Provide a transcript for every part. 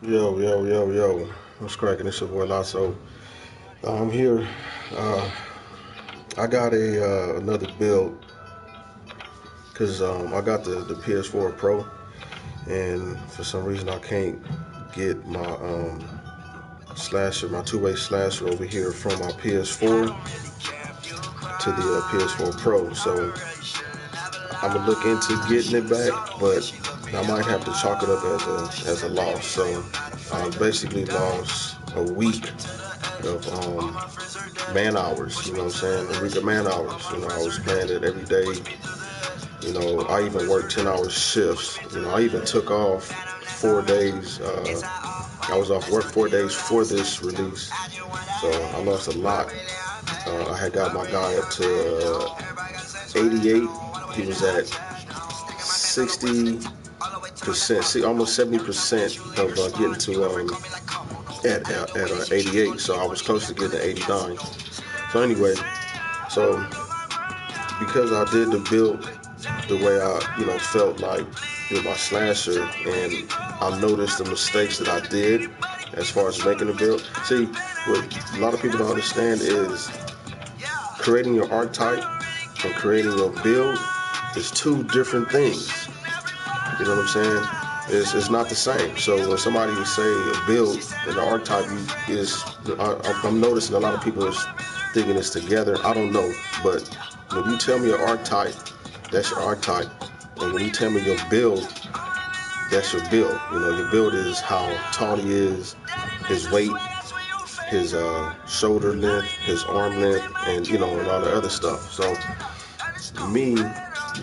Yo, yo, yo, yo. What's cracking? It's your boy Lasso. I'm here. Uh, I got a another build because I got the PS4 Pro, and for some reason I can't get my slasher, my two-way slasher over here from my PS4 to the PS4 Pro. So I'm gonna look into getting it back, but I might have to chalk it up as a loss. So I basically lost a week of man hours, you know what I'm saying? A week of man hours. I was playing it every day. I even worked 10-hour shifts. I even took off 4 days. I was off work 4 days for this release. So I lost a lot. I had got my guy up to 88. He was at 60%, see, almost 70% of getting to at 88. So I was close to getting to 89. So anyway, so because I did the build the way I, felt like with my slasher, and I noticed the mistakes that I did as far as making the build. See, what a lot of people don't understand is creating your archetype and creating your build is two different things. You know what I'm saying? It's not the same. So when somebody would say a build and the archetype is, I'm noticing a lot of people is thinking it's together. I don't know, but when you tell me your archetype, that's your archetype, and when you tell me your build, that's your build. Your build is how tall he is, his weight, his shoulder length, his arm length, and all the other stuff. So me,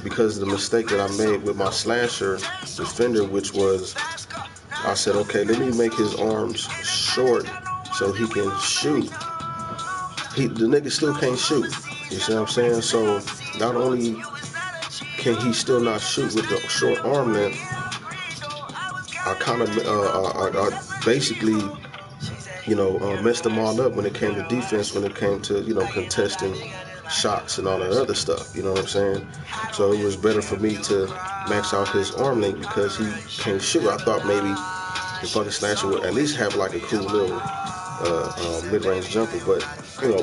because of the mistake that I made with my slasher defender, which was I said, okay, let me make his arms short so he can shoot. The nigga still can't shoot. You see what I'm saying? So not only can he still not shoot with the short arm length, I kind of I basically messed them all up when it came to defense, when it came to contesting shots and all that other stuff. You know what I'm saying? So it was better for me to max out his arm length because he can't shoot. I thought maybe the fucking slasher would at least have like a cool little mid-range jumper. But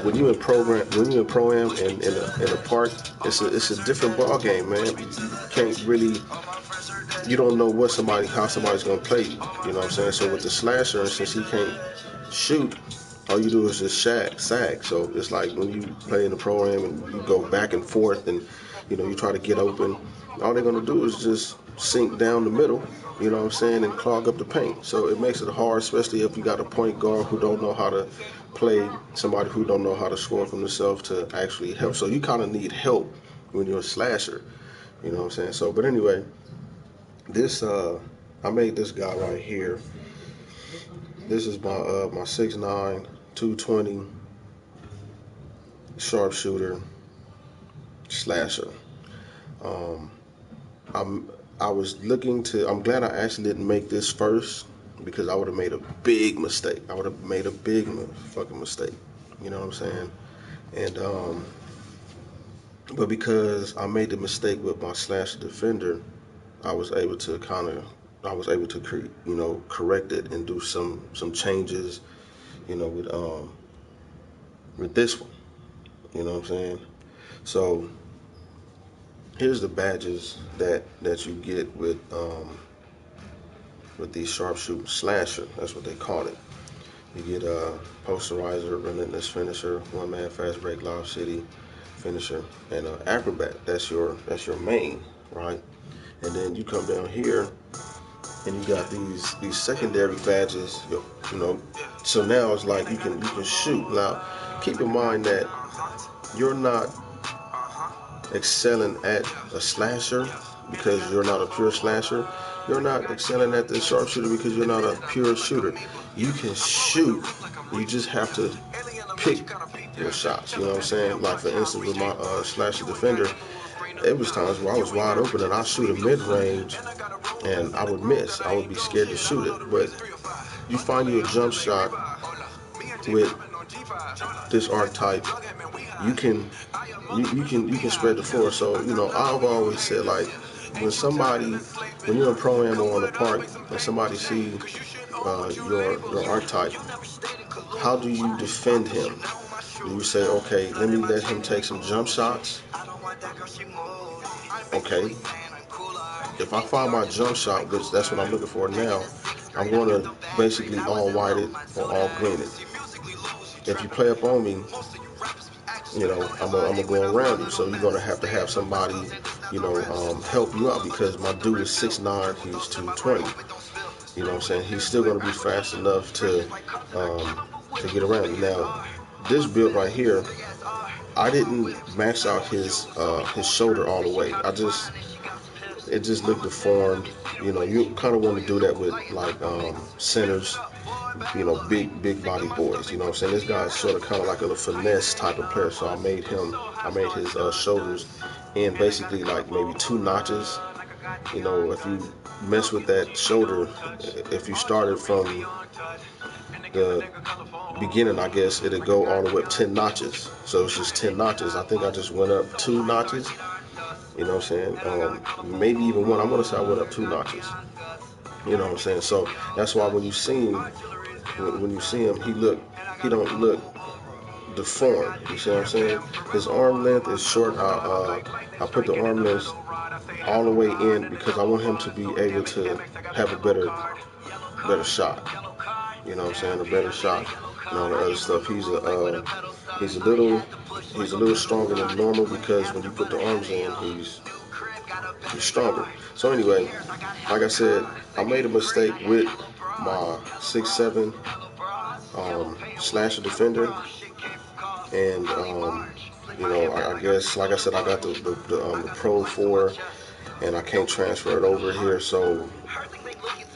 when you in pro-am and in a park, it's a different ball game, man. You can't really, you don't know how somebody's gonna play you. You know what I'm saying? So with the slasher, since he can't shoot, all you do is just sag. So it's like when you play in the pro-am and you go back and forth and you try to get open, all they're gonna do is just sink down the middle, you know what I'm saying, and clog up the paint. So it makes it hard, especially if you got a point guard who don't know how to play, somebody who don't know how to score from themselves to actually help. So you kind of need help when you're a slasher, you know what I'm saying. So, but anyway, this I made this guy right here. This is my 6'9", 220 sharpshooter slasher. Um, I'm glad I actually didn't make this first, because I would have made a big mistake. I would have made a big fucking mistake. You know what I'm saying? And but because I made the mistake with my slasher defender, I was able to correct it and do some changes, with this one. You know what I'm saying? So here's the badges that you get with these sharpshooting slasher. That's what they call it. You get a posterizer, relentless finisher, one man fast break, lob city finisher, and acrobat. That's your main, right? And then you come down here and you got these secondary badges. So now it's like you can shoot. Now keep in mind that you're not excelling at a slasher because you're not a pure slasher. You're not excelling at the sharpshooter because you're not a pure shooter. You can shoot. You just have to pick your shots. You know what I'm saying? Like for instance, with my slasher defender, it was times where I was wide open and I shoot a mid range and I would miss. I would be scared to shoot it. But you find you a jump shot with this archetype, you can you can spread the floor. So I've always said, like, when you're in pro am or on the park and somebody see your archetype, how do you defend him? Do you say, okay, let me let him take some jump shots? Okay. If I find my jump shot, which that's what I'm looking for now, I'm going to basically all white it or all green it. If you play up on me, I'm gonna go around you. So you're gonna have to have somebody, help you out, because my dude is 6'9", he's 220. You know what I'm saying? He's still gonna be fast enough to get around you. Now, this build right here, I didn't max out his shoulder all the way. It just looked deformed. You kind of want to do that with like centers, big body boys. You know what I'm saying? This guy's sort of kind of like a finesse type of player. So I made his shoulders in basically like maybe 2 notches. If you mess with that shoulder, if you started from the beginning, I guess it'd go all the way up 10 notches. So it's just 10 notches. I think I just went up 2 notches. You know what I'm saying? Maybe even one. I'm gonna say I went up 2 notches. You know what I'm saying? So that's why when you see him, he don't look deformed. You see what I'm saying? His arm length is short. I put the arm length all the way in because I want him to be able to have a better shot. You know what I'm saying? A better shot and all the other stuff. He's a little stronger than normal because when you put the arms in, he's stronger. So anyway, like I said, I made a mistake with my 6'7" slasher defender, and I guess, like I said, I got the Pro 4, and I can't transfer it over here. So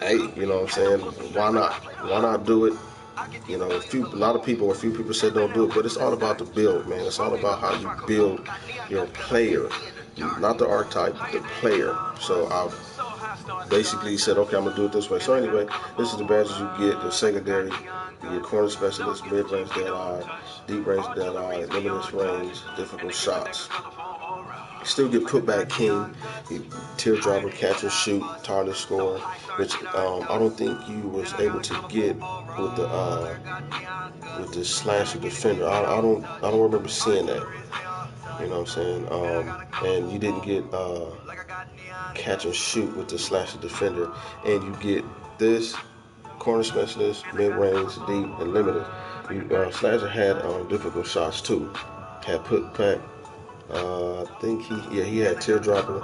hey, you know what I'm saying? Why not? Why not do it? A few people said don't do it, but it's all about the build, man. It's all about how you build your player, not the archetype, the player. So I've basically said, okay, I'm gonna do it this way. So anyway, this is the badges you get: your secondary, your corner specialist, mid-range dead eye, deep range dead eye, limitless range, difficult shots. Still get putback king, teardropper, catch and shoot, target score, which I don't think you was able to get with the slasher defender. I don't remember seeing that. You know what I'm saying? And you didn't get catch and shoot with the slasher defender, and you get this corner specialist, mid range, deep, and limited. Slasher had difficult shots too. Had putback. I think he had teardropper,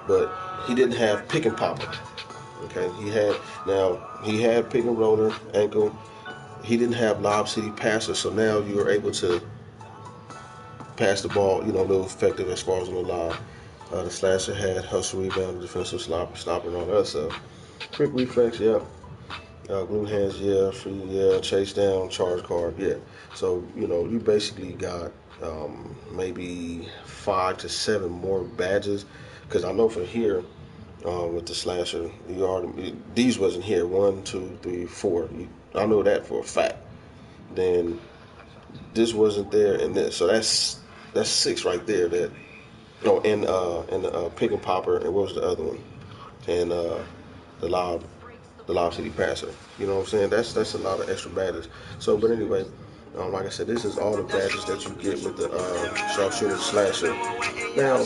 but he didn't have pick and popper. Okay, he had pick and roller, ankle. He didn't have lob city passer, so now you are able to pass the ball, a little effective as far as on the lob. The slasher had hustle, rebound, defensive stopper, and all that stuff. Quick reflex, yeah. Glue hands, yeah. Free, yeah. Chase down, charge card, yeah. So you basically got maybe 5 to 7 more badges, because I know for here with the slasher, these wasn't here. 1, 2, 3, 4. I know that for a fact. Then this wasn't there, and this. So that's 6 right there. That and the pick and popper, and what was the other one? And the lob city passer. You know what I'm saying? That's a lot of extra badges. So, but anyway, like I said, this is all the badges that you get with the sharpshooter slasher. Now,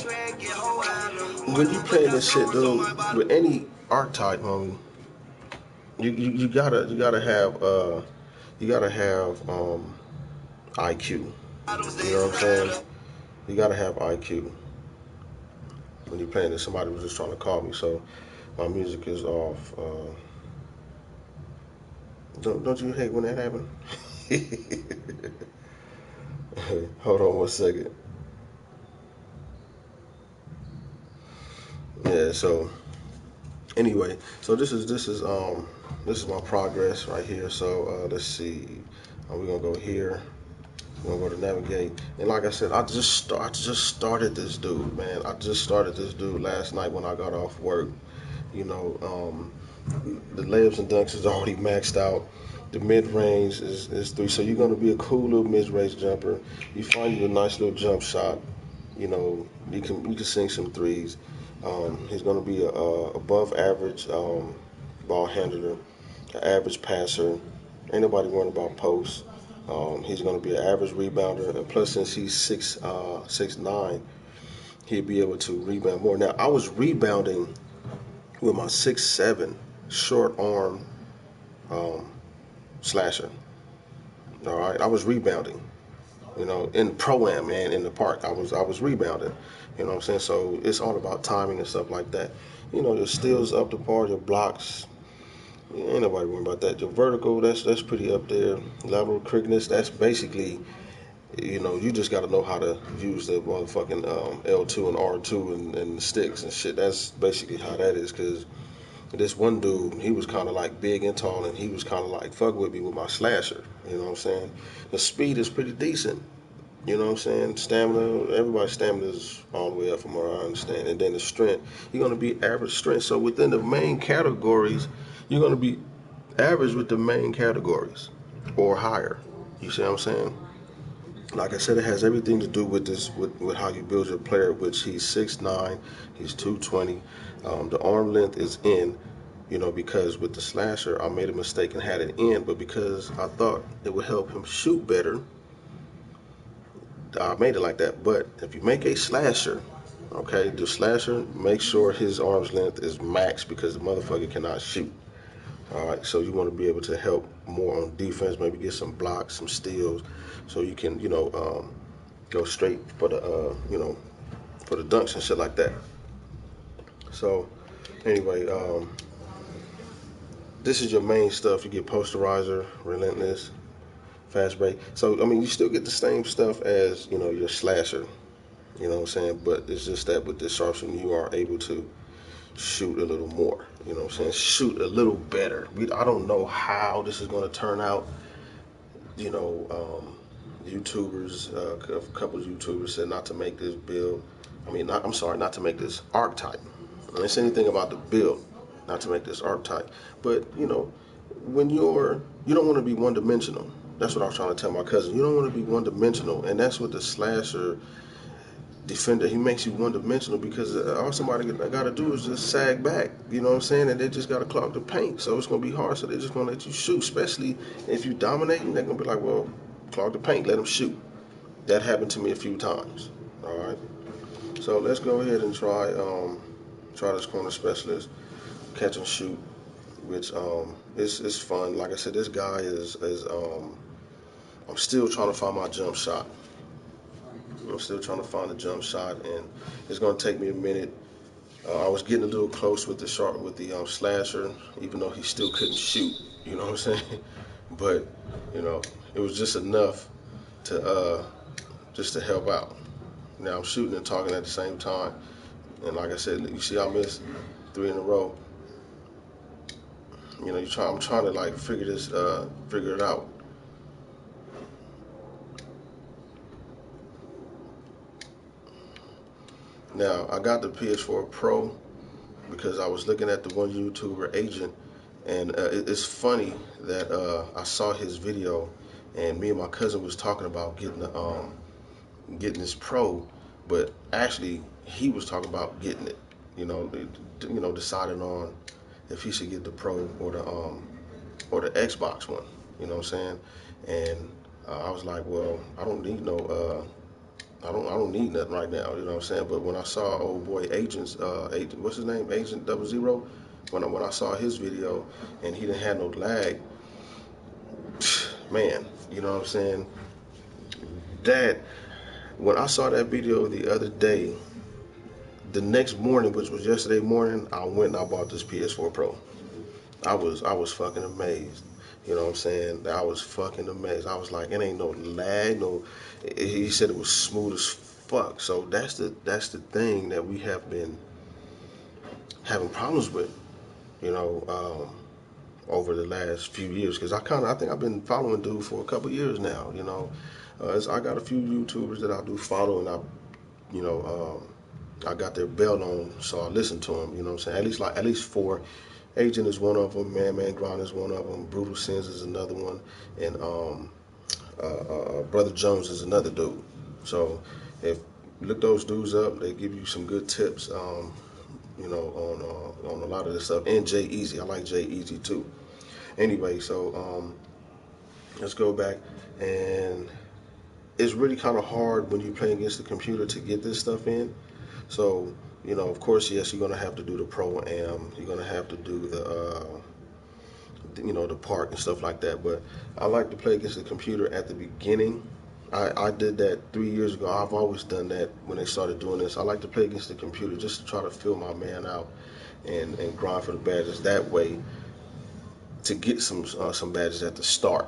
when you play this shit, dude, with any archetype, homie, you gotta have IQ. You know what I'm saying? You gotta have IQ when you're playing this. Somebody was just trying to call me, so my music is off. Don't you hate when that happens? Hold on 1 second. Yeah. So anyway, so this is my progress right here. So let's see. We're gonna go here. We're gonna go to navigate. And like I said, I just started this dude, man. I just started this dude last night when I got off work. The layups and dunks is already maxed out. The mid range is 3, so you're gonna be a cool little mid range jumper. You find you a nice little jump shot. You can sink some threes. He's gonna be a above average ball handler. an average passer. Ain't nobody worrying about posts. He's going to be an average rebounder, and plus, since he's 6'9", he'd be able to rebound more. Now, I was rebounding with my 6'7" short arm slasher. All right, I was rebounding. In pro-am, man, in the park, I was rebounding. You know what I'm saying? So it's all about timing and stuff like that. Your steals up to par, your blocks. Ain't nobody worrying about that. Your vertical, that's pretty up there. Lateral quickness, that's basically, you just got to know how to use the motherfucking L2 and R2 and the sticks and shit. That's basically how that is. Cause this one dude, he was kind of like big and tall, and he was kind of like fuck with me with my slasher. You know what I'm saying? The speed is pretty decent. You know what I'm saying? Stamina, everybody's stamina is all the way up from what I understand. And then the strength, you're going to be average strength. So within the main categories, you're going to be average with the main categories or higher. You see what I'm saying? Like I said, it has everything to do with this, with how you build your player, which he's 6'9", he's 220. The arm length is in, because with the slasher, I made a mistake and had it in, but because I thought it would help him shoot better, I made it like that. But if you make a slasher, okay, the slasher, make sure his arm's length is max because the motherfucker cannot shoot. All right, so you want to be able to help more on defense, maybe get some blocks, some steals, so you can, go straight for the, for the dunks and shit like that. So, anyway, this is your main stuff. You get posterizer, relentless, fast break. So, I mean, you still get the same stuff as, your slasher. You know what I'm saying? But it's just that with this sharpshooting, you are able to shoot a little more. You know what I'm saying? Shoot a little better. I don't know how this is going to turn out. YouTubers, a couple of YouTubers said not to make this build. I'm sorry, not to make this archetype. I didn't say anything about the build, not to make this archetype. But, you don't want to be one-dimensional. That's what I was trying to tell my cousin. You don't want to be one-dimensional, and that's what the slasher defender, he makes you one-dimensional because all somebody got to do is just sag back, you know what I'm saying, and they just got to clog the paint, so it's going to be hard, so they're just going to let you shoot, especially if you dominating, they're going to be like, well, clog the paint, let them shoot. That happened to me a few times. All right, so let's go ahead and try this corner specialist, catch and shoot, which is fun. Like I said, this guy is I'm still trying to find my jump shot. I'm still trying to find a jump shot, and it's going to take me a minute. I was getting a little close with the slasher, even though he still couldn't shoot. You know what I'm saying? But it was just enough to just to help out. Now I'm shooting and talking at the same time, and like I said, you see, I missed 3 in a row. I'm trying to like figure it out. Now, I got the PS4 Pro because I was looking at the one YouTuber agent, and it's funny that I saw his video, and me and my cousin was talking about getting this Pro, but actually he was talking about getting it. Deciding on if he should get the Pro or the Xbox one. You know what I'm saying? And I was like, well, I don't need I don't need nothing right now, you know what I'm saying? But when I saw old boy what's his name, Agent 00, when I saw his video and he didn't have no lag, man, you know what I'm saying? That when I saw that video the other day, the next morning, which was yesterday morning, I went and I bought this PS4 Pro. I was fucking amazed. You know what I'm saying? I was fucking amazed. I was like, it ain't no lag, no. He said it was smooth as fuck. So that's the thing that we have been having problems with, over the last few years. Because I think I've been following dude for a couple years now. I got a few YouTubers that I do follow, and I got their belt on, so I listen to them. You know what I'm saying? At least 4. Agent is one of them. Man Grind is one of them. Brutal Sins is another one, and Brother Jones is another dude. So if you look those dudes up, they give you some good tips. On a lot of this stuff. And Jay Easy, I like Jay Easy too. Anyway, so let's go back. And it's really kind of hard when you play against the computer to get this stuff in. So, you know, of course, yes, you're gonna have to do the pro am. You're gonna have to do the park and stuff like that. But I like to play against the computer at the beginning. I did that 3 years ago. I've always done that when they started doing this. I like to play against the computer just to try to fill my man out and grind for the badges that way, to get some badges at the start.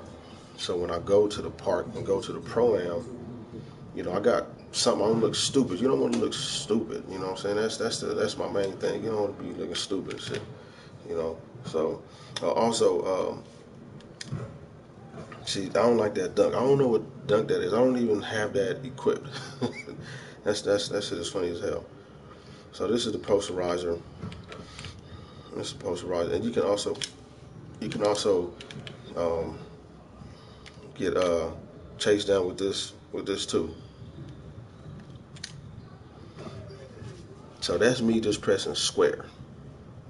So when I go to the park and go to the pro-am, you know, I got something. I don't look stupid. You don't want to look stupid. You know what I'm saying? That's my main thing. You don't want to be looking stupid and shit. You know. So also, see, I don't like that dunk. I don't know what dunk that is. I don't even have that equipped. that shit is funny as hell. So this is the posterizer. This is the posterizer, and you can also get chased down with this too. So that's me just pressing square.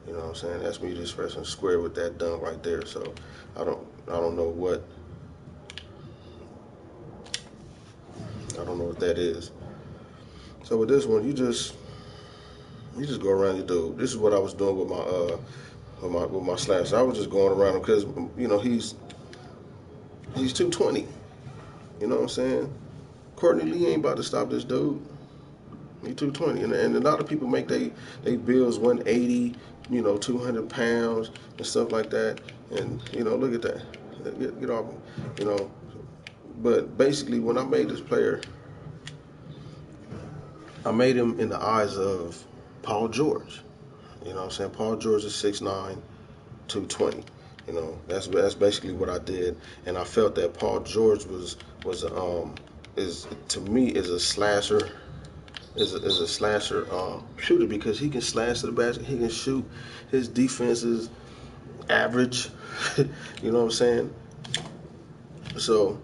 You know what I'm saying? That's me just pressing square with that dunk right there. So I don't know what that is. So with this one, you just go around your dude. This is what I was doing with my slash. I was just going around him because, you know, he's 220. You know what I'm saying? Courtney Lee ain't about to stop this dude. He's 220, and a lot of people make they bills 180, you know, 200 pounds and stuff like that. And you know, look at that. Get off, you know. But basically, when I made this player, I made him in the eyes of Paul George. You know what I'm saying? Paul George is 6'9", 220. You know, that's basically what I did, and I felt that Paul George is to me a slasher. Is a slasher shooter, because he can slash to the basket, he can shoot. His defense is average. You know what I'm saying? So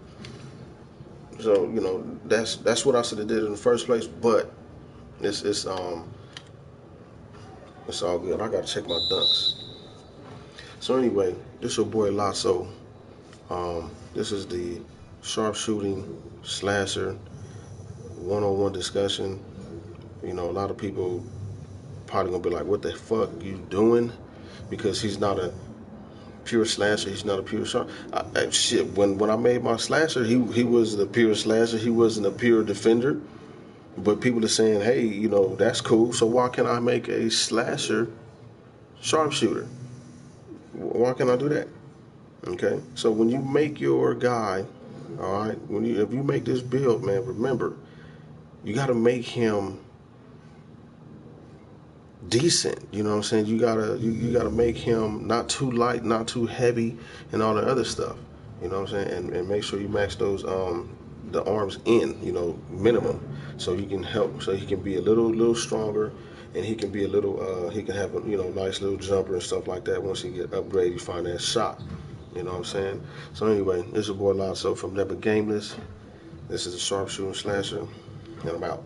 you know, that's what I should have did in the first place. But it's all good. I gotta check my dunks. So anyway, this your boy Lasso. This is the sharpshooting slasher one-on-one discussion. You know, a lot of people probably gonna be like, "What the fuck you doing?" Because he's not a pure slasher. He's not a pure sharp. Shit. When I made my slasher, he was the pure slasher. He wasn't a pure defender. But people are saying, "Hey, you know, that's cool. So why can't I make a slasher sharpshooter? Why can't I do that?" Okay. So when you make your guy, all right, if you make this build, man, remember, you got to make him decent. You know what I'm saying? You gotta make him not too light, not too heavy, and all the other stuff. You know what I'm saying? And make sure you max those the arms in, you know, minimum, so you can help, so he can be a little stronger, and he can be a little he can have a, you know, nice little jumper and stuff like that. Once he get upgraded, you find that shot. You know what I'm saying? So anyway, this is your boy Lasso from Never Gameless. This is a sharpshooting slasher, and I'm out.